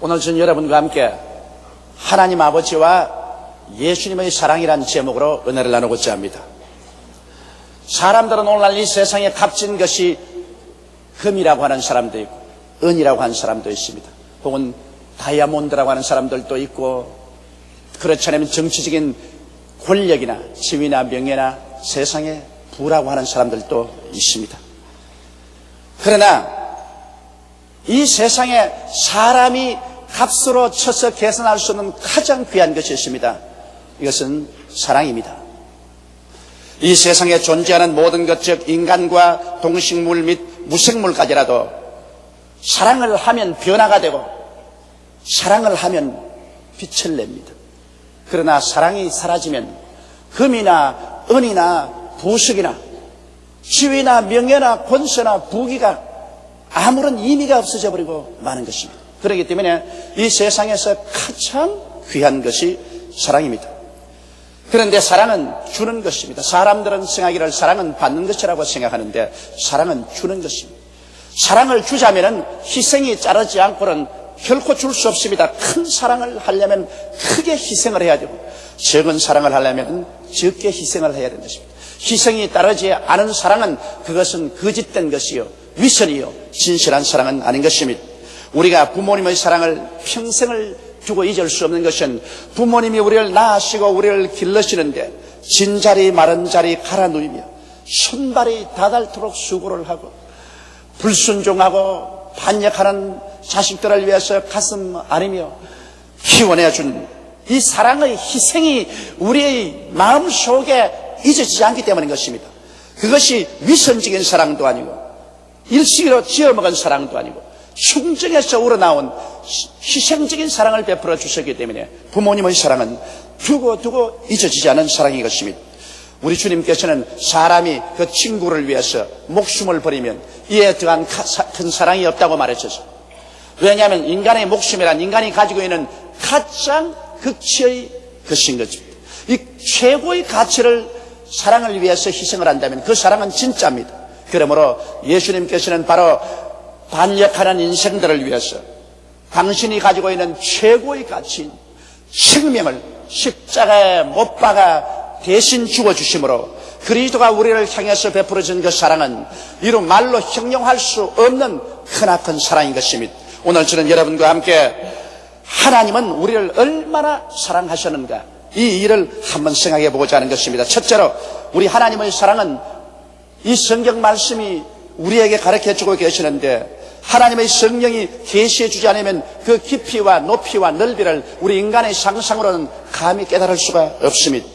오늘 저는 여러분과 함께 하나님 아버지와 예수님의 사랑이란 제목으로 은혜를 나누고자 합니다. 사람들은 오늘날 이 세상에 값진 것이 금이라고 하는 사람도 있고 은이라고 하는 사람도 있습니다. 혹은 다이아몬드라고 하는 사람들도 있고, 그렇지 않으면 정치적인 권력이나 지위나 명예나 세상의 부라고 하는 사람들도 있습니다. 그러나 이 세상에 사람이 값으로 쳐서 계산할 수 없는 가장 귀한 것이 있습니다. 이것은 사랑입니다. 이 세상에 존재하는 모든 것, 즉 인간과 동식물 및 무생물까지라도 사랑을 하면 변화가 되고 사랑을 하면 빛을 냅니다. 그러나 사랑이 사라지면 금이나 은이나 부석이나 지위나 명예나 권세나 부귀가 아무런 의미가 없어져 버리고 마는 것입니다. 그렇기 때문에 이 세상에서 가장 귀한 것이 사랑입니다. 그런데 사랑은 주는 것입니다. 사람들은 생각하기를 사랑은 받는 것이라고 생각하는데 사랑은 주는 것입니다. 사랑을 주자면은 희생이 자르지 않고는 결코 줄 수 없습니다. 큰 사랑을 하려면 크게 희생을 해야 되고, 적은 사랑을 하려면 적게 희생을 해야 되는 것입니다. 희생이 따르지 않은 사랑은 그것은 거짓된 것이요 위선이요 진실한 사랑은 아닌 것입니다. 우리가 부모님의 사랑을 평생을 두고 잊을 수 없는 것은 부모님이 우리를 낳으시고 우리를 길러시는데 진자리 마른 자리 갈아 누이며 손발이 닿도록 수고를 하고 불순종하고 반역하는 자식들을 위해서 가슴 아리며 키워내준 이 사랑의 희생이 우리의 마음속에 잊어지지 않기 때문인 것입니다. 그것이 위선적인 사랑도 아니고 일시로 지어먹은 사랑도 아니고 충정에서 우러나온 희생적인 사랑을 베풀어 주셨기 때문에 부모님의 사랑은 두고 잊어지지 않은 사랑인 것입니다. 우리 주님께서는 사람이 그 친구를 위해서 목숨을 버리면 이에 더한 큰 사랑이 없다고 말하셨어요. 왜냐하면 인간의 목숨이란 인간이 가지고 있는 가장 극치의 것인 것입니다. 이 최고의 가치를 사랑을 위해서 희생을 한다면 그 사랑은 진짜입니다. 그러므로 예수님께서는 바로 반역하는 인생들을 위해서 당신이 가지고 있는 최고의 가치인 생명을 십자가에 못 박아 대신 죽어주심으로 그리스도가 우리를 향해서 베풀어진 그 사랑은 이루 말로 형용할 수 없는 크나큰 사랑인 것입니다. 오늘 저는 여러분과 함께 하나님은 우리를 얼마나 사랑하셨는가 이 일을 한번 생각해 보고자 하는 것입니다. 첫째로 우리 하나님의 사랑은 이 성경 말씀이 우리에게 가르쳐주고 계시는데 하나님의 성령이 계시해 주지 않으면 그 깊이와 높이와 넓이를 우리 인간의 상상으로는 감히 깨달을 수가 없습니다.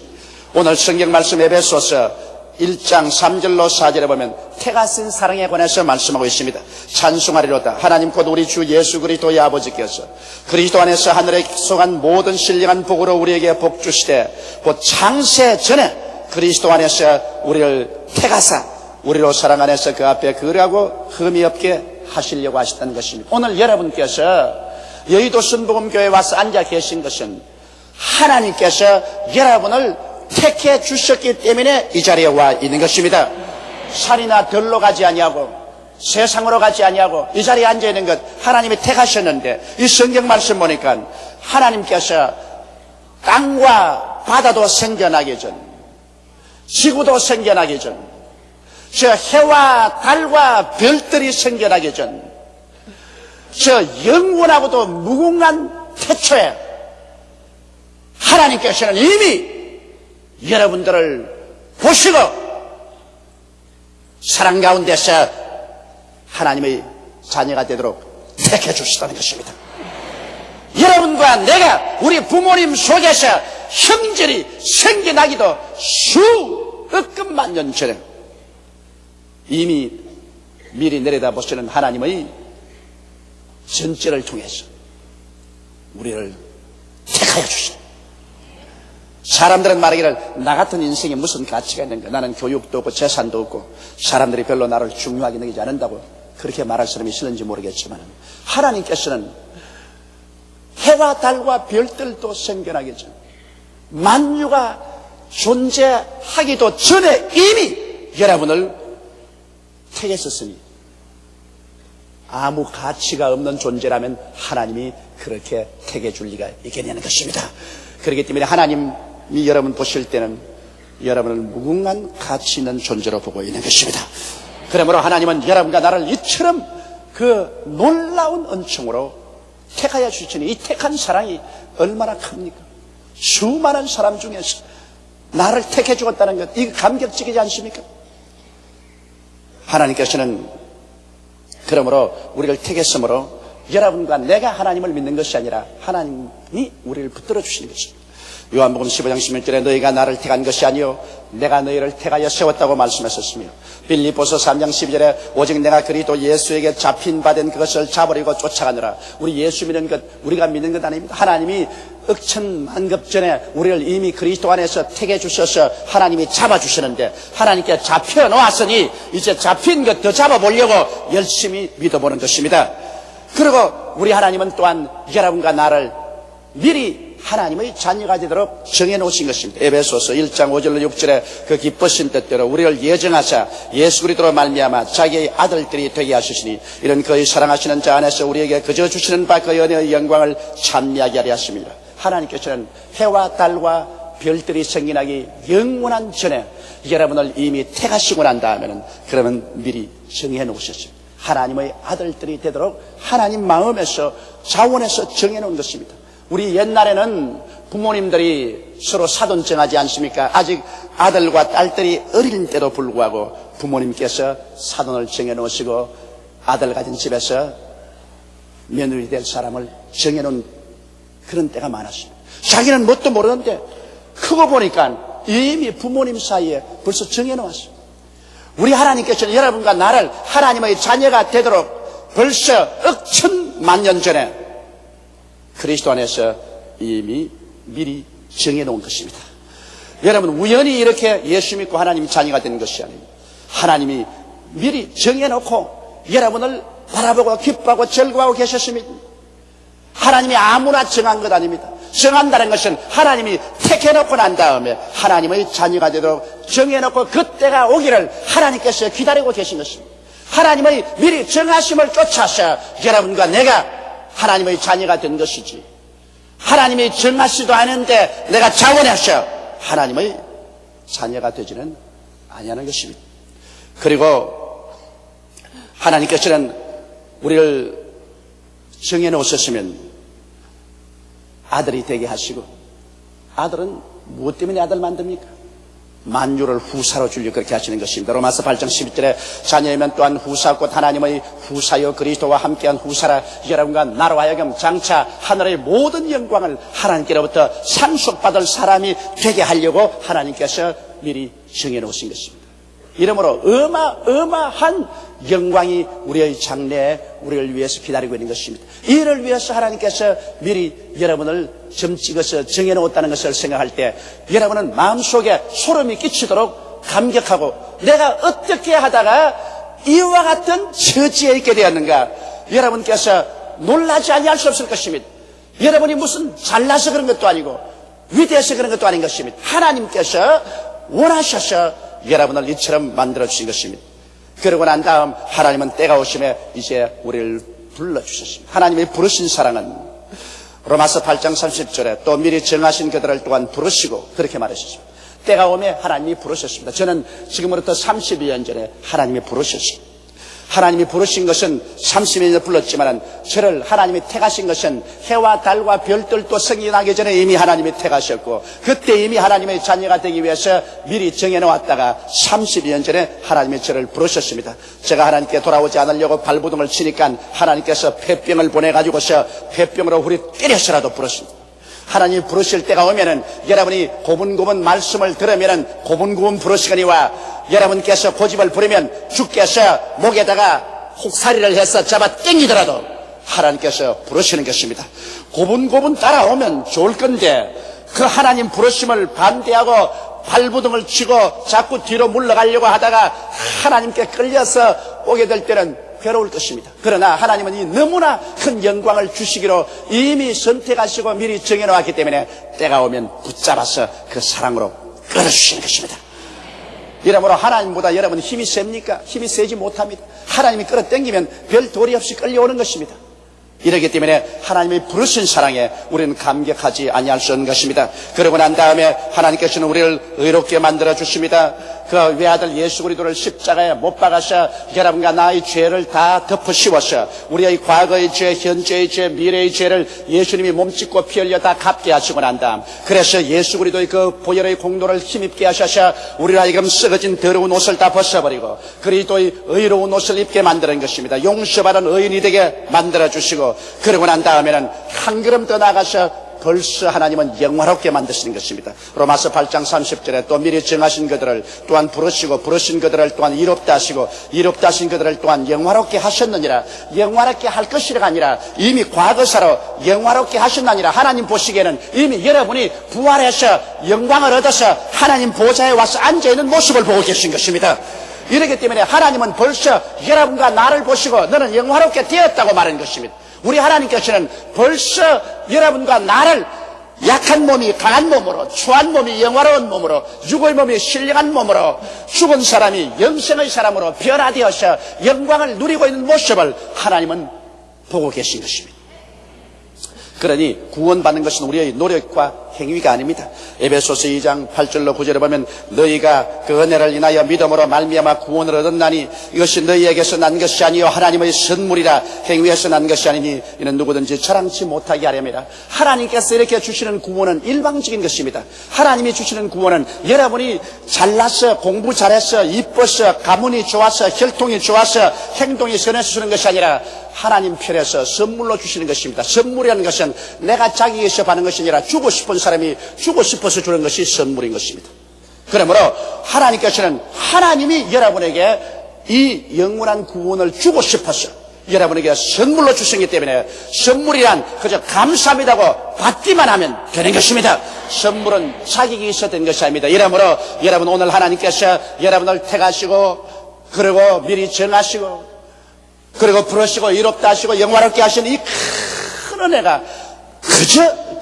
오늘 성경 말씀 에베소서 1장 3절로 4절에 보면 태가 쓴 사랑에 관해서 말씀하고 있습니다. 찬송하리로다. 하나님 곧 우리 주 예수 그리스도의 아버지께서 그리스도 안에서 하늘에 속한 모든 신령한 복으로 우리에게 복 주시되 곧 창세 전에 그리스도 안에서 우리를 태가사 우리로 사랑 안에서 그 앞에 거룩하고 흠이 없게 하시려고 하셨다는 것입니다. 오늘 여러분께서 여의도 순복음교회에 와서 앉아 계신 것은 하나님께서 여러분을 택해 주셨기 때문에 이 자리에 와 있는 것입니다. 산이나 들로 가지 아니하고 세상으로 가지 아니하고 이 자리에 앉아 있는 것 하나님이 택하셨는데 이 성경 말씀 보니까 하나님께서 땅과 바다도 생겨나기 전 지구도 생겨나기 전 저 해와 달과 별들이 생겨나기 전 저 영원하고도 무궁한 태초에 하나님께서는 이미 여러분들을 보시고 사랑 가운데서 하나님의 자녀가 되도록 택해 주시다는 것입니다. 여러분과 내가 우리 부모님 속에서 형질이 생겨나기도 수억만 년 전에 이미 미리 내려다보시는 하나님의 전제를 통해서 우리를 택하여 주시다. 사람들은 말하기를 나 같은 인생에 무슨 가치가 있는가, 나는 교육도 없고 재산도 없고 사람들이 별로 나를 중요하게 여기지 않는다고 그렇게 말할 사람이 있을는지 모르겠지만 하나님께서는 해와 달과 별들도 생겨나기 전 만유가 존재하기도 전에 이미 여러분을 택했었으니 아무 가치가 없는 존재라면 하나님이 그렇게 택해 줄 리가 있겠냐는 것입니다. 그렇기 때문에 하나님이 여러분 보실 때는 여러분을 무궁한 가치 있는 존재로 보고 있는 것입니다. 그러므로 하나님은 여러분과 나를 이처럼 그 놀라운 은총으로 택하여 주시니 이 택한 사랑이 얼마나 큽니까? 수많은 사람 중에서 나를 택해 주었다는 것, 이거 감격적이지 않습니까? 하나님께서는 그러므로 우리를 택했으므로 여러분과 내가 하나님을 믿는 것이 아니라 하나님이 우리를 붙들어 주시는 것입니다. 요한복음 15장 16절에 너희가 나를 택한 것이 아니요 내가 너희를 택하여 세웠다고 말씀하셨으며, 빌립보서 3장 12절에 오직 내가 그리스도 예수에게 잡힌 바 된 그것을 잡으려고 쫓아가느라. 우리 예수 믿는 것, 우리가 믿는 것 아닙니다. 하나님이 억천만급 전에 우리를 이미 그리스도 안에서 택해 주셔서 하나님이 잡아주시는데, 하나님께 잡혀 놓았으니 이제 잡힌 것 더 잡아보려고 열심히 믿어보는 것입니다. 그리고 우리 하나님은 또한 여러분과 나를 미리 하나님의 자녀가 되도록 정해놓으신 것입니다. 에베소서 1장 5절로 6절에 그 기쁘신 뜻대로 우리를 예정하사 예수 그리스도로 말미암아 자기의 아들들이 되게 하시니 이런 그의 사랑하시는 자 안에서 우리에게 그저 주시는 바 그 은혜의 영광을 찬미하게 하려 하십니다. 하나님께서는 해와 달과 별들이 생겨나기 영원한 전에 여러분을 이미 택하시고 난 다음에는 그러면 미리 정해놓으셨습니다. 하나님의 아들들이 되도록 하나님 마음에서 자원에서 정해놓은 것입니다. 우리 옛날에는 부모님들이 서로 사돈 정하지 않습니까? 아직 아들과 딸들이 어릴 때도 불구하고 부모님께서 사돈을 정해놓으시고 아들 가진 집에서 며느리 될 사람을 정해놓은 그런 때가 많았습니다. 자기는 뭣도 모르는데 크고 보니까 이미 부모님 사이에 벌써 정해놓았어요. 우리 하나님께서는 여러분과 나를 하나님의 자녀가 되도록 벌써 억천만 년 전에 그리스도 안에서 이미 미리 정해놓은 것입니다. 여러분 우연히 이렇게 예수 믿고 하나님 자녀가 된 것이 아닙니다. 하나님이 미리 정해놓고 여러분을 바라보고 기뻐하고 즐거워하고 계셨습니다. 하나님이 아무나 정한 것 아닙니다. 정한다는 것은 하나님이 택해놓고 난 다음에 하나님의 자녀가 되도록 정해놓고 그때가 오기를 하나님께서 기다리고 계신 것입니다. 하나님의 미리 정하심을 쫓아서 여러분과 내가 하나님의 자녀가 된 것이지, 하나님이 정하지도 않은데 내가 자원해서 하나님의 자녀가 되지는 아니하는 것입니다. 그리고 하나님께서는 우리를 정해놓으셨으면 아들이 되게 하시고, 아들은 무엇 때문에 아들 만듭니까? 만유를 후사로 주려 그렇게 하시는 것입니다. 로마서 8장 12절에 자녀이면 또한 후사 곧 하나님의 후사여 그리스도와 함께한 후사라. 여러분과 나로 하여금 장차 하늘의 모든 영광을 하나님께로부터 상속받을 사람이 되게 하려고 하나님께서 미리 정해놓으신 것입니다. 이러므로 어마어마한 영광이 우리의 장래에 우리를 위해서 기다리고 있는 것입니다. 이를 위해서 하나님께서 미리 여러분을 점 찍어서 정해놓았다는 것을 생각할 때 여러분은 마음속에 소름이 끼치도록 감격하고, 내가 어떻게 하다가 이와 같은 처지에 있게 되었는가, 여러분께서 놀라지 아니할 수 없을 것입니다. 여러분이 무슨 잘나서 그런 것도 아니고 위대해서 그런 것도 아닌 것입니다. 하나님께서 원하셔서 여러분을 이처럼 만들어주신 것입니다. 그러고 난 다음 하나님은 때가 오심에 이제 우리를 불러주셨습니다. 하나님이 부르신 사랑은 로마서 8장 30절에 또 미리 정하신 그들을 또한 부르시고 그렇게 말하셨습니다. 때가 오면 하나님이 부르셨습니다. 저는 지금으로부터 32년 전에 하나님이 부르셨습니다. 하나님이 부르신 것은 30년에 불렀지만 저를 하나님이 택하신 것은 해와 달과 별들도 생겨나기 전에 이미 하나님이 택하셨고, 그때 이미 하나님의 자녀가 되기 위해서 미리 정해놓았다가 32년 전에 하나님이 저를 부르셨습니다. 제가 하나님께 돌아오지 않으려고 발부둥을 치니까 하나님께서 폐병을 보내가지고서 폐병으로 우리 때려서라도 부르십니다. 하나님이 부르실 때가 오면은 여러분이 고분고분 말씀을 들으면은 고분고분 부르시거니와, 여러분께서 고집을 부리면 주께서 목에다가 혹사리를 해서 잡아 당기더라도 하나님께서 부르시는 것입니다. 고분고분 따라오면 좋을 건데 그 하나님 부르심을 반대하고 발부둥을 치고 자꾸 뒤로 물러가려고 하다가 하나님께 끌려서 오게 될 때는 괴로울 것입니다. 그러나 하나님은 이 너무나 큰 영광을 주시기로 이미 선택하시고 미리 정해놓았기 때문에 때가 오면 붙잡아서 그 사랑으로 끌어주시는 것입니다. 이러므로 하나님보다 여러분 힘이 셉니까? 힘이 세지 못합니다. 하나님이 끌어당기면 별 도리 없이 끌려오는 것입니다. 이렇기 때문에 하나님의 부르신 사랑에 우리는 감격하지 아니할 수 없는 것입니다. 그러고 난 다음에 하나님께서는 우리를 의롭게 만들어 주십니다. 그 외아들 예수 그리스도를 십자가에 못 박아서 여러분과 나의 죄를 다 덮어 씌워서 우리의 과거의 죄, 현재의 죄, 미래의 죄를 예수님이 몸짓고 피 흘려 다 갚게 하시고 난 다음, 그래서 예수 그리스도의 그 보혈의 공로를 힘입게 하셔서 우리를 하여금 썩어진 더러운 옷을 다 벗어버리고 그리스도의 의로운 옷을 입게 만드는 것입니다. 용서받은 의인이 되게 만들어 주시고, 그러고 난 다음에는 한 걸음 더 나가서 벌써 하나님은 영화롭게 만드시는 것입니다. 로마서 8장 30절에 또 미리 정하신 그들을 또한 부르시고 부르신 그들을 또한 이롭다 하시고 이롭다 하신 그들을 또한 영화롭게 하셨느니라. 영화롭게 할 것이라가 아니라 이미 과거사로 영화롭게 하셨느니라. 하나님 보시기에는 이미 여러분이 부활해서 영광을 얻어서 하나님 보좌에 와서 앉아있는 모습을 보고 계신 것입니다. 이렇기 때문에 하나님은 벌써 여러분과 나를 보시고 너는 영화롭게 되었다고 말하는 것입니다. 우리 하나님께서는 벌써 여러분과 나를 약한 몸이 강한 몸으로, 추한 몸이 영화로운 몸으로, 죽을 몸이 신령한 몸으로, 죽은 사람이 영생의 사람으로 변화되어서 영광을 누리고 있는 모습을 하나님은 보고 계신 것입니다. 그러니 구원받는 것은 우리의 노력과 행위가 아닙니다. 에베소서 2장 8절로 9절에 보면 너희가 그 은혜를 인하여 믿음으로 말미암아 구원을 얻었나니 이것이 너희에게서 난 것이 아니요 하나님의 선물이라. 행위에서 난 것이 아니니 이는 누구든지 자랑치 못하게 하렵니다. 하나님께서 이렇게 주시는 구원은 일방적인 것입니다. 하나님이 주시는 구원은 여러분이 잘나서 공부 잘해서 이뻐서 가문이 좋아서 혈통이 좋아서 행동이 선해서 주는 것이 아니라 하나님 편에서 선물로 주시는 것입니다. 선물이라는 것은 내가 자기에서 받는 것이 아니라 주고 싶은 사람이 주고 싶어서 주는 것이 선물인 것입니다. 그러므로 하나님께서는 하나님이 여러분에게 이 영원한 구원을 주고 싶어서 여러분에게 선물로 주시기 때문에 선물이란 그저 감사합니다고 받기만 하면 되는 것입니다. 선물은 자격이 있어야 되는 것이 아닙니다. 이러므로 여러분 오늘 하나님께서 여러분을 택하시고 그리고 미리 정하시고 그리고 부르시고 이롭다 하시고 영화롭게 하시는 이 큰 은혜가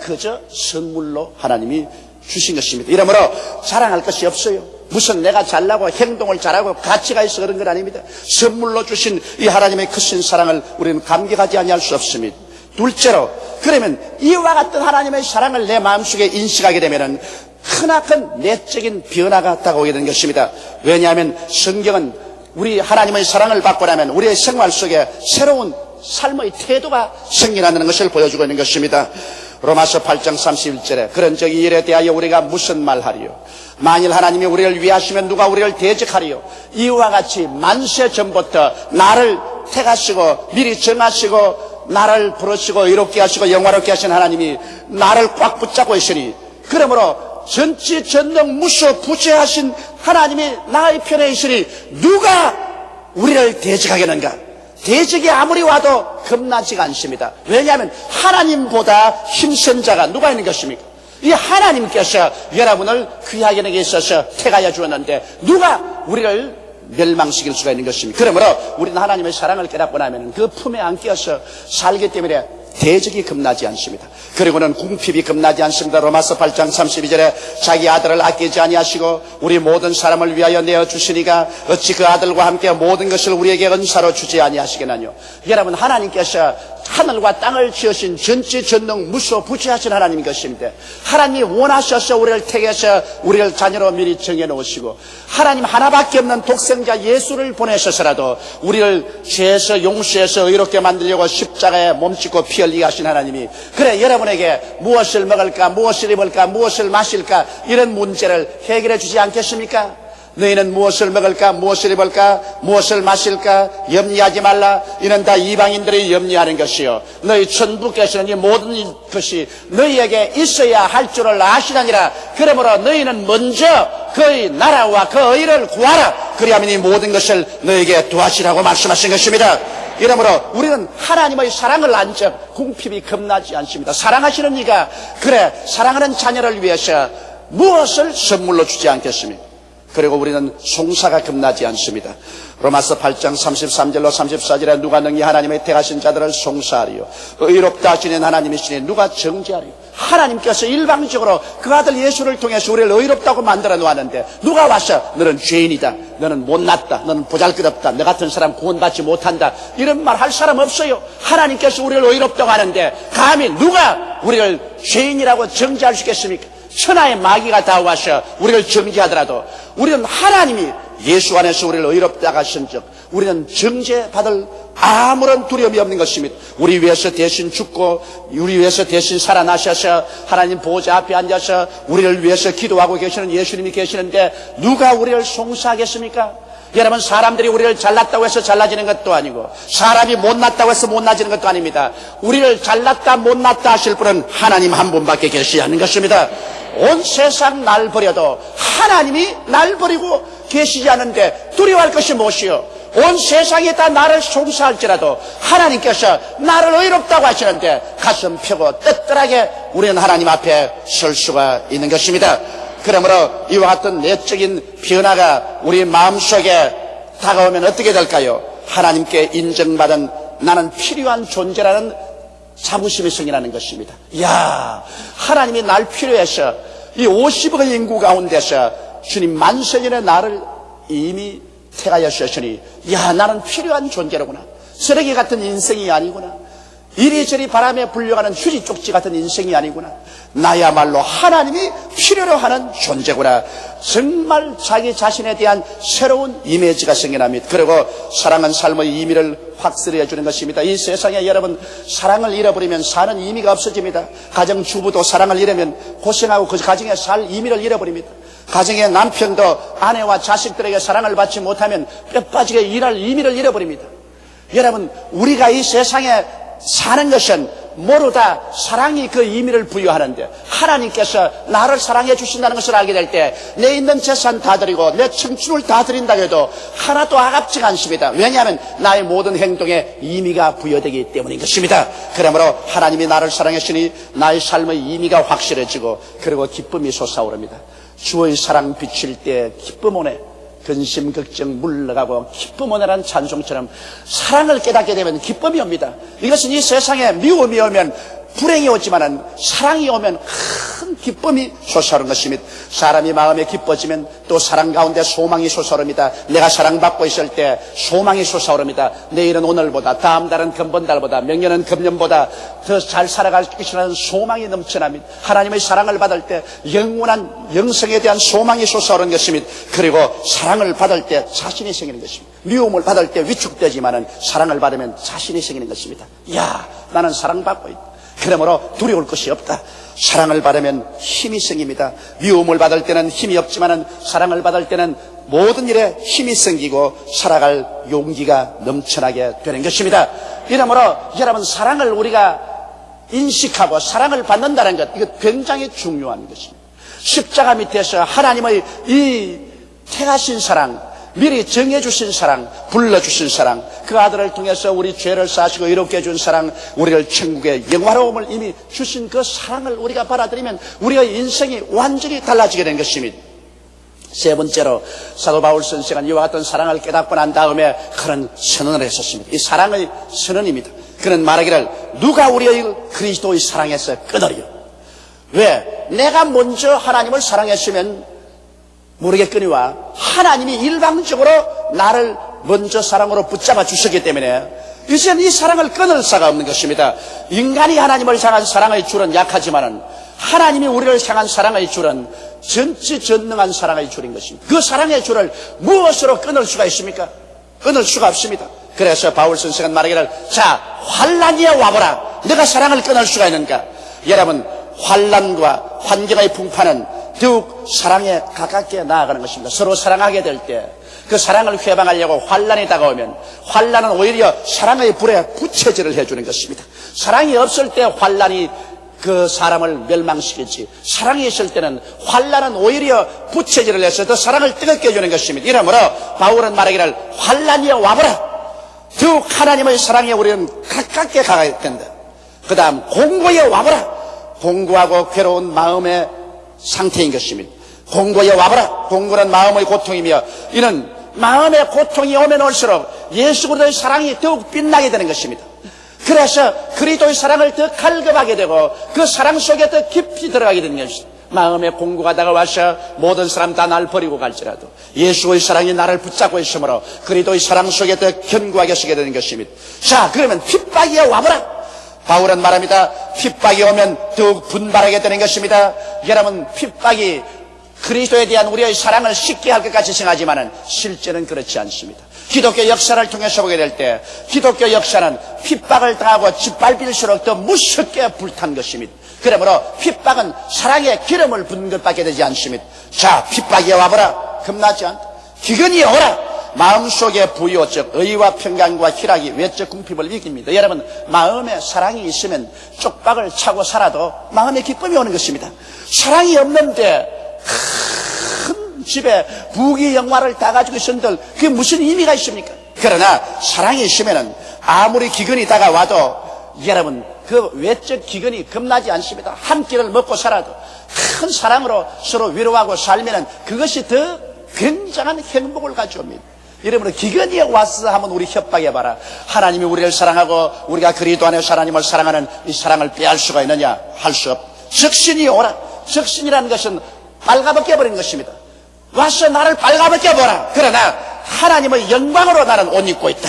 그저 선물로 하나님이 주신 것입니다. 이러므로 자랑할 것이 없어요. 무슨 내가 잘나고 행동을 잘하고 가치가 있어 그런 건 아닙니다. 선물로 주신 이 하나님의 크신 사랑을 우리는 감격하지 아니할 수 없습니다. 둘째로, 그러면 이와 같은 하나님의 사랑을 내 마음속에 인식하게 되면은 크나큰 내적인 변화가 다가오게 되는 것입니다. 왜냐하면 성경은 우리 하나님의 사랑을 받고 나면 우리의 생활 속에 새로운 삶의 태도가 생겨나는 것을 보여주고 있는 것입니다. 로마서 8장 31절에 그런 적 이 일에 대하여 우리가 무슨 말하리요? 만일 하나님이 우리를 위하시면 누가 우리를 대적하리요? 이와 같이 만세 전부터 나를 택하시고 미리 정하시고 나를 부르시고 의롭게 하시고 영화롭게 하신 하나님이 나를 꽉 붙잡고 있으니, 그러므로 전지 전능 무소 부재하신 하나님이 나의 편에 있으니 누가 우리를 대적하겠는가? 대적이 아무리 와도 겁나지가 않습니다. 왜냐하면 하나님보다 힘센 자가 누가 있는 것입니까? 이 하나님께서 여러분을 귀하게 내게 있어서 택하여 주었는데 누가 우리를 멸망시킬 수가 있는 것입니다. 그러므로 우리는 하나님의 사랑을 깨닫고 나면 그 품에 안겨서 살기 때문에 대적이 겁나지 않습니다. 그리고는 궁핍이 겁나지 않습니다. 로마서 8장 32절에 자기 아들을 아끼지 아니하시고 우리 모든 사람을 위하여 내어주시니가 어찌 그 아들과 함께 모든 것을 우리에게 은사로 주지 아니하시겠나요? 여러분, 하나님께서 하늘과 땅을 지으신 전지 전능 무소 부지하신 하나님인 것입니다. 하나님이 원하셔서 우리를 택해서 우리를 자녀로 미리 정해놓으시고 하나님 하나밖에 없는 독생자 예수를 보내셔서라도 우리를 죄에서 용서해서 의롭게 만들려고 십자가에 몸짓고 피 흘리게 하신 하나님이, 그래 여러분에게 무엇을 먹을까, 무엇을 입을까, 무엇을 마실까 이런 문제를 해결해 주지 않겠습니까? 너희는 무엇을 먹을까, 무엇을 입을까, 무엇을 마실까 염려하지 말라. 이는 다 이방인들이 염려하는 것이요 너희 천부께서는 이 모든 것이 너희에게 있어야 할 줄을 아시나니라. 그러므로 너희는 먼저 그의 나라와 그 의를 구하라. 그리하면 이 모든 것을 너희에게 도와주라고 말씀하신 것입니다. 이러므로 우리는 하나님의 사랑을 안 적 궁핍이 겁나지 않습니다. 사랑하시는 이가 그래 사랑하는 자녀를 위해서 무엇을 선물로 주지 않겠습니까? 그리고 우리는 송사가 겁나지 않습니다. 로마서 8장 33절로 34절에 누가 능히 하나님의 택하신 자들을 송사하리요 의롭다 하시는 하나님이시니 누가 정죄하리요. 하나님께서 일방적으로 그 아들 예수를 통해서 우리를 의롭다고 만들어 놓았는데 누가 와서 너는 죄인이다, 너는 못났다, 너는 보잘것없다, 너 같은 사람 구원받지 못한다 이런 말 할 사람 없어요. 하나님께서 우리를 의롭다고 하는데 감히 누가 우리를 죄인이라고 정죄할 수 있겠습니까? 천하의 마귀가 다 와서 우리를 정죄하더라도 우리는 하나님이 예수 안에서 우리를 의롭다고 하신즉 우리는 정죄받을 아무런 두려움이 없는 것입니다. 우리 위해서 대신 죽고 우리 위해서 대신 살아나셔서 하나님 보좌 앞에 앉아서 우리를 위해서 기도하고 계시는 예수님이 계시는데 누가 우리를 송사하겠습니까? 여러분, 사람들이 우리를 잘났다고 해서 잘나지는 것도 아니고 사람이 못났다고 해서 못나지는 것도 아닙니다. 우리를 잘났다 못났다 하실 분은 하나님 한 분밖에 계시지 않는 것입니다. 온 세상 날 버려도 하나님이 날 버리고 계시지 않은데 두려워할 것이 무엇이요? 온 세상이 다 나를 송사할지라도 하나님께서 나를 의롭다고 하시는데 가슴 펴고 떳떳하게 우리는 하나님 앞에 설 수가 있는 것입니다. 그러므로 이와 같은 내적인 변화가 우리 마음속에 다가오면 어떻게 될까요? 하나님께 인정받은 나는 필요한 존재라는 자부심이 생기는 것입니다. 이야, 하나님이 날 필요해서 이 50억의 인구 가운데서 주님 만세전에 나를 이미 택하여 주셨으니 야, 나는 필요한 존재로구나. 쓰레기 같은 인생이 아니구나. 이리저리 바람에 불려가는 휴지 쪽지 같은 인생이 아니구나. 나야말로 하나님이 필요로 하는 존재구나. 정말 자기 자신에 대한 새로운 이미지가 생겨납니다. 그리고 사랑은 삶의 의미를 확실히 해주는 것입니다. 이 세상에 여러분, 사랑을 잃어버리면 사는 의미가 없어집니다. 가정주부도 사랑을 잃으면 고생하고 그 가정에 살 의미를 잃어버립니다. 가정의 남편도 아내와 자식들에게 사랑을 받지 못하면 뼈빠지게 일할 의미를 잃어버립니다. 여러분, 우리가 이 세상에 사는 것은 모르다 사랑이 그 의미를 부여하는데 하나님께서 나를 사랑해 주신다는 것을 알게 될 때 내 있는 재산 다 드리고 내 청춘을 다 드린다고 해도 하나도 아깝지가 않습니다. 왜냐하면 나의 모든 행동에 의미가 부여되기 때문인 것입니다. 그러므로 하나님이 나를 사랑했으니 나의 삶의 의미가 확실해지고 그리고 기쁨이 솟아오릅니다. 주의 사랑 비칠 때 기쁨 오네. 근심 걱정 물러가고 기쁨 오네라는 찬송처럼 사랑을 깨닫게 되면 기쁨이 옵니다. 이것은 이 세상에 미움이 오면 불행이 오지만은 사랑이 오면 큰 기쁨이 솟아오르는 것입니다. 사람이 마음에 기뻐지면 또 사랑 가운데 소망이 솟아오릅니다. 내가 사랑받고 있을 때 소망이 솟아오릅니다. 내일은 오늘보다, 다음 달은 금번달보다, 명년은 금년보다 더 잘 살아갈 것이라는 소망이 넘쳐납니다. 하나님의 사랑을 받을 때 영원한 영생에 대한 소망이 솟아오르는 것입니다. 그리고 사랑을 받을 때 자신이 생기는 것입니다. 미움을 받을 때 위축되지만은 사랑을 받으면 자신이 생기는 것입니다. 이야, 나는 사랑받고 있다. 그러므로 두려울 것이 없다. 사랑을 받으면 힘이 생깁니다. 미움을 받을 때는 힘이 없지만은 사랑을 받을 때는 모든 일에 힘이 생기고 살아갈 용기가 넘쳐나게 되는 것입니다. 이러므로 여러분, 사랑을 우리가 인식하고 사랑을 받는다는 것, 이거 굉장히 중요한 것입니다. 십자가 밑에서 하나님의 이 택하신 사랑, 미리 정해주신 사랑, 불러주신 사랑, 그 아들을 통해서 우리 죄를 사시고 이롭게 해준 사랑, 우리를 천국의 영화로움을 이미 주신 그 사랑을 우리가 받아들이면 우리의 인생이 완전히 달라지게 된 것입니다. 세 번째로 사도 바울 선생은 이와 같은 사랑을 깨닫고 난 다음에 그런 선언을 했었습니다. 이 사랑의 선언입니다. 그는 말하기를 누가 우리의 그리스도의 사랑에서 끊으리요. 왜? 내가 먼저 하나님을 사랑했으면 모르겠거니와 하나님이 일방적으로 나를 먼저 사랑으로 붙잡아 주셨기 때문에 이제는 이 사랑을 끊을 수가 없는 것입니다. 인간이 하나님을 향한 사랑의 줄은 약하지만은 하나님이 우리를 향한 사랑의 줄은 전지전능한 사랑의 줄인 것입니다. 그 사랑의 줄을 무엇으로 끊을 수가 있습니까? 끊을 수가 없습니다. 그래서 바울 선생은 말하기를 자, 환난이 와보라. 내가 사랑을 끊을 수가 있는가? 여러분, 환난과 환경의 풍파는 더욱 사랑에 가깝게 나아가는 것입니다. 서로 사랑하게 될 때 그 사랑을 회방하려고 환난이 다가오면 환난은 오히려 사랑의 불에 부채질을 해주는 것입니다. 사랑이 없을 때 환난이 그 사람을 멸망시키지, 사랑이 있을 때는 환난은 오히려 부채질을 해서 더 사랑을 뜨겁게 해주는 것입니다. 이러므로 바울은 말하기를 환난이 와보라. 더욱 하나님의 사랑에 우리는 가깝게 가야 된다. 그 다음 공고에 와보라. 공고하고 괴로운 마음의 상태인 것입니다. 공고에 와보라. 공고는 마음의 고통이며 이는 마음의 고통이 오면 올수록 예수 그리스도의 사랑이 더욱 빛나게 되는 것입니다. 그래서 그리스도의 사랑을 더 갈급하게 되고 그 사랑 속에 더 깊이 들어가게 되는 것입니다. 마음의 공고가 다가와서 모든 사람 다 날 버리고 갈지라도 예수의 사랑이 나를 붙잡고 있으므로 그리스도의 사랑 속에 더 견고하게 서게 되는 것입니다. 자, 그러면 핍박이 와보라. 바울은 말합니다. 핍박이 오면 더욱 분발하게 되는 것입니다. 여러분, 핍박이 그리스도에 대한 우리의 사랑을 쉽게 할 것 같이 생각하지만 실제는 그렇지 않습니다. 기독교 역사를 통해서 보게 될 때 기독교 역사는 핍박을 당하고 짓밟힐수록 더 무섭게 불탄 것입니다. 그러므로 핍박은 사랑의 기름을 붓는 것밖에 되지 않습니다. 자, 핍박이 와보라. 겁나지 않다. 기근이 오라. 마음속에 부요 즉 의와 평강과 희락이 외적 궁핍을 이깁니다. 여러분, 마음에 사랑이 있으면 쪽박을 차고 살아도 마음에 기쁨이 오는 것입니다. 사랑이 없는데 큰 집에 부귀 영화를 다 가지고 있은들 그게 무슨 의미가 있습니까? 그러나 사랑이 있으면 아무리 기근이 다가와도 여러분, 그 외적 기근이 겁나지 않습니다. 한 끼를 먹고 살아도 큰 사랑으로 서로 위로하고 살면 그것이 더 굉장한 행복을 가져옵니다. 여러분, 기근이 왔어 하면 우리 협박해봐라. 하나님이 우리를 사랑하고 우리가 그리스도 안에서 하나님을 사랑하는 이 사랑을 빼앗을 수가 있느냐? 할 수 없다. 적신이 오라. 적신이라는 것은 빨가벗겨버린 것입니다. 와서 나를 빨가벗겨보라. 그러나 하나님의 영광으로 나는 옷 입고 있다.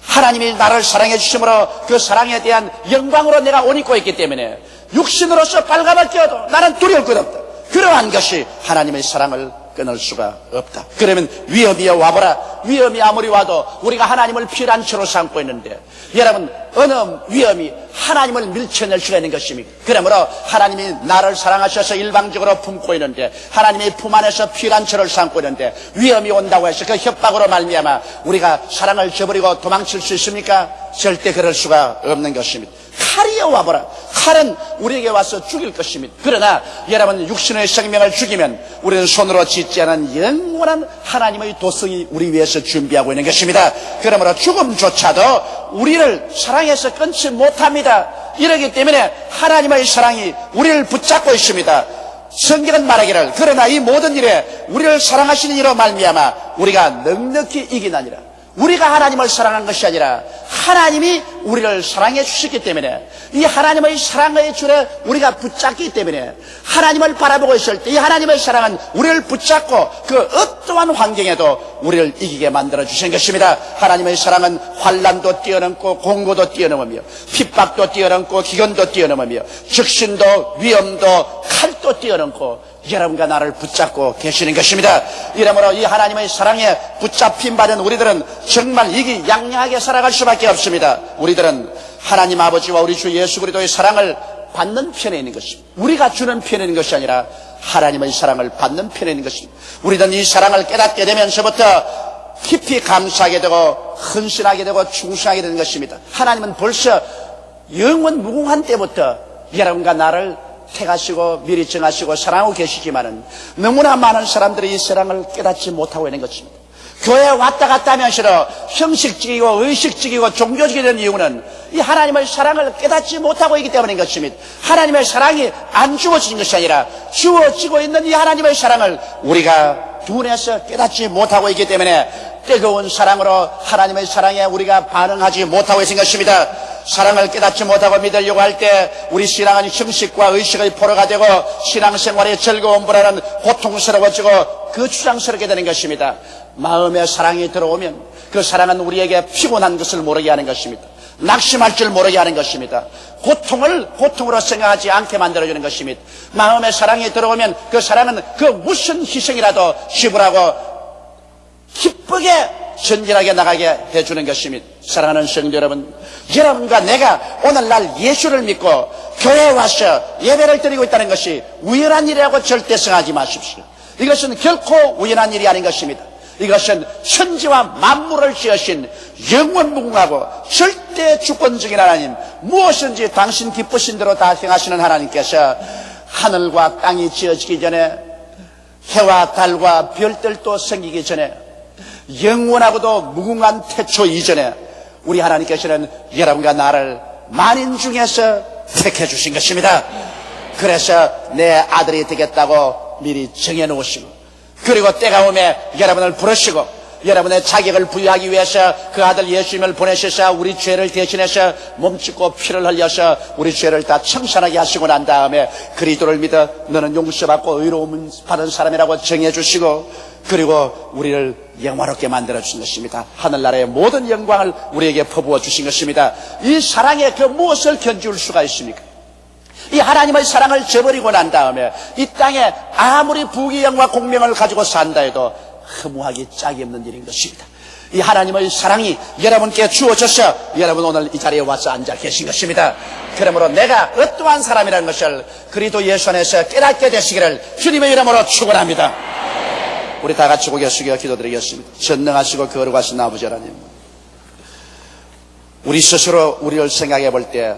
하나님이 나를 사랑해 주심으로 그 사랑에 대한 영광으로 내가 옷 입고 있기 때문에 육신으로서 빨가벗겨도 나는 두려울 것 없다. 그러한 것이 하나님의 사랑을 끊을 수가 없다. 그러면 위험이 와보라. 위험이 아무리 와도 우리가 하나님을 피난처로 삼고 있는데 여러분, 어느 위험이 하나님을 밀쳐낼 수가 있는 것입니까? 그러므로 하나님이 나를 사랑하셔서 일방적으로 품고 있는데 하나님의 품 안에서 피난처를 삼고 있는데 위험이 온다고 해서 그 협박으로 말미암아 우리가 사랑을 저버리고 도망칠 수 있습니까? 절대 그럴 수가 없는 것입니다. 칼이 와보라. 칼은 우리에게 와서 죽일 것입니다. 그러나 여러분, 육신의 생명을 죽이면 우리는 손으로 짓지 않은 영원한 하나님의 도성이 우리 위해서 준비하고 있는 것입니다. 그러므로 죽음조차도 우리를 사랑해서 끊지 못합니다. 이러기 때문에 하나님의 사랑이 우리를 붙잡고 있습니다. 성경은 말하기를 그러나 이 모든 일에 우리를 사랑하시는 이로 말미암아 우리가 넉넉히 이기나니라. 우리가 하나님을 사랑한 것이 아니라 하나님이 우리를 사랑해 주셨기 때문에 이 하나님의 사랑의 줄에 우리가 붙잡기 때문에 하나님을 바라보고 있을 때 이 하나님의 사랑은 우리를 붙잡고 그 어떠한 환경에도 우리를 이기게 만들어 주신 것입니다. 하나님의 사랑은 환난도 뛰어넘고 공고도 뛰어넘으며 핍박도 뛰어넘고 기근도 뛰어넘으며 적신도 위험도 칼도 뛰어넘고 여러분과 나를 붙잡고 계시는 것입니다. 이러므로 이 하나님의 사랑에 붙잡힌 받은 우리들은 정말 이기양양하게 살아갈 수밖에 없습니다. 우리들은 하나님 아버지와 우리 주 예수 그리스도의 사랑을 받는 편에 있는 것입니다. 우리가 주는 편에 있는 것이 아니라 하나님의 사랑을 받는 편에 있는 것입니다. 우리는 이 사랑을 깨닫게 되면서부터 깊이 감사하게 되고 헌신하게 되고 충성하게 되는 것입니다. 하나님은 벌써 영원 무궁한 때부터 여러분과 나를 택하시고 미리 정하시고 사랑하고 계시지만은 너무나 많은 사람들이 이 사랑을 깨닫지 못하고 있는 것입니다. 교회에 왔다 갔다 하면서도 형식적이고 의식적이고 종교적이 된 이유는 이 하나님의 사랑을 깨닫지 못하고 있기 때문인 것입니다. 하나님의 사랑이 안 주어지는 것이 아니라 주어지고 있는 이 하나님의 사랑을 우리가 눈에서 깨닫지 못하고 있기 때문에 뜨거운 사랑으로 하나님의 사랑에 우리가 반응하지 못하고 있는 것입니다. 사랑을 깨닫지 못하고 믿으려고 할 때 우리 신앙은 형식과 의식의 포로가 되고 신앙생활의 즐거운 불안은 고통스러워지고 거추장스럽게 되는 것입니다. 마음에 사랑이 들어오면 그 사랑은 우리에게 피곤한 것을 모르게 하는 것입니다. 낙심할 줄 모르게 하는 것입니다. 고통을 고통으로 생각하지 않게 만들어주는 것입니다. 마음에 사랑이 들어오면 그 사랑은 그 무슨 희생이라도 지불하고 기쁘게 전진하게 나가게 해주는 것입니다. 사랑하는 성도 여러분, 여러분과 내가 오늘날 예수를 믿고 교회에 와서 예배를 드리고 있다는 것이 우연한 일이라고 절대 생각하지 마십시오. 이것은 결코 우연한 일이 아닌 것입니다. 이것은 천지와 만물을 지으신 영원무궁하고 절대 주권적인 하나님, 무엇인지 당신 기쁘신 대로 다 행하시는 하나님께서 하늘과 땅이 지어지기 전에 해와 달과 별들도 생기기 전에 영원하고도 무궁한 태초 이전에 우리 하나님께서는 여러분과 나를 만인 중에서 택해 주신 것입니다. 그래서 내 아들이 되겠다고 미리 정해 놓으시고 그리고 때가 오면 여러분을 부르시고 여러분의 자격을 부여하기 위해서 그 아들 예수님을 보내셔서 우리 죄를 대신해서 몸짓고 피를 흘려서 우리 죄를 다 청산하게 하시고 난 다음에 그리스도를 믿어 너는 용서받고 의로움 받은 사람이라고 정해 주시고, 그리고 우리를 영화롭게 만들어 주신 것입니다. 하늘나라의 모든 영광을 우리에게 퍼부어 주신 것입니다. 이 사랑에 그 무엇을 견줄 수가 있습니까? 이 하나님의 사랑을 저버리고 난 다음에 이 땅에 아무리 부귀영화 공명을 가지고 산다 해도 허무하기 짝이 없는 일인 것입니다. 이 하나님의 사랑이 여러분께 주어져서 여러분 오늘 이 자리에 와서 앉아 계신 것입니다. 그러므로 내가 어떠한 사람이라는 것을 그리스도 예수 안에서 깨닫게 되시기를 주님의 이름으로 축원합니다. 우리 다 같이 고개 숙여 기도드리겠습니다. 전능하시고 거룩하신 아버지 하나님, 우리 스스로 우리를 생각해 볼 때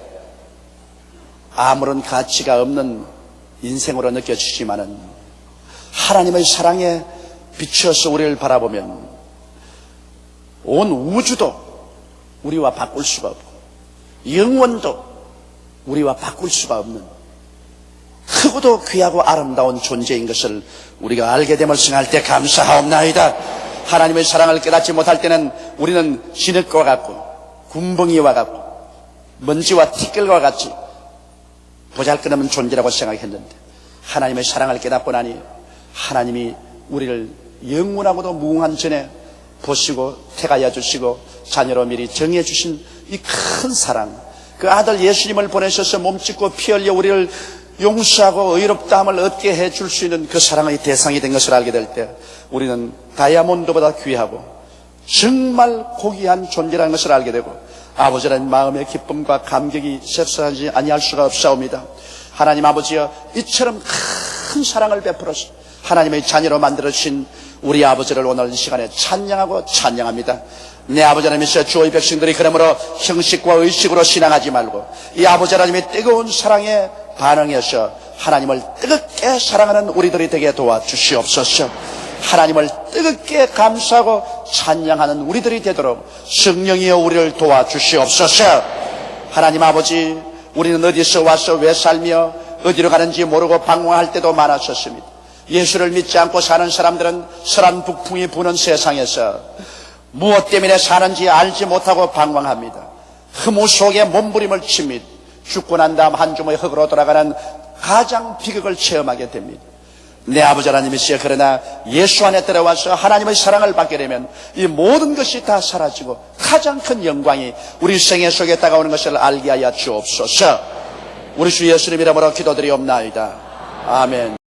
아무런 가치가 없는 인생으로 느껴지지만은 하나님의 사랑에 비추어서 우리를 바라보면 온 우주도 우리와 바꿀 수가 없고 영원도 우리와 바꿀 수가 없는 크고도 귀하고 아름다운 존재인 것을 우리가 알게 됨을 생각할 때 감사하옵나이다. 하나님의 사랑을 깨닫지 못할 때는 우리는 진흙과 같고 군벙이와 같고 먼지와 티끌과 같이 보잘것없는 존재라고 생각했는데 하나님의 사랑을 깨닫고 나니 하나님이 우리를 영원하고도 무궁한 전에 보시고 택하여 주시고 자녀로 미리 정해 주신 이 큰 사랑, 그 아들 예수님을 보내셔서 몸짓고 피 흘려 우리를 용서하고 의롭다함을 얻게 해줄 수 있는 그 사랑의 대상이 된 것을 알게 될 때 우리는 다이아몬드보다 귀하고 정말 고귀한 존재라는 것을 알게 되고 아버지라는 마음의 기쁨과 감격이 셉싸하지 아니할 수가 없사옵니다. 하나님 아버지여, 이처럼 큰 사랑을 베풀어서 하나님의 자녀로 만들어주신 우리 아버지를 오늘 이 시간에 찬양하고 찬양합니다. 내 아버지 하나님이시여, 주의 백성들이 그러므로 형식과 의식으로 신앙하지 말고 이 아버지 하나님의 뜨거운 사랑에 반응해서 하나님을 뜨겁게 사랑하는 우리들이 되게 도와주시옵소서. 하나님을 뜨겁게 감사하고 찬양하는 우리들이 되도록 성령이여 우리를 도와주시옵소서. 하나님 아버지, 우리는 어디서 와서 왜 살며 어디로 가는지 모르고 방황할 때도 많았었습니다. 예수를 믿지 않고 사는 사람들은 설한 북풍이 부는 세상에서 무엇 때문에 사는지 알지 못하고 방황합니다. 허무 속에 몸부림을 칩니다. 죽고 난 다음 한 주머니 흙으로 돌아가는 가장 비극을 체험하게 됩니다. 내 아버지 하나님이시여, 그러나 예수 안에 들어와서 하나님의 사랑을 받게 되면 이 모든 것이 다 사라지고 가장 큰 영광이 우리 생애 속에 다가오는 것을 알게 하여 주옵소서. 우리 주 예수님 이름으로 기도드리옵나이다. 아멘.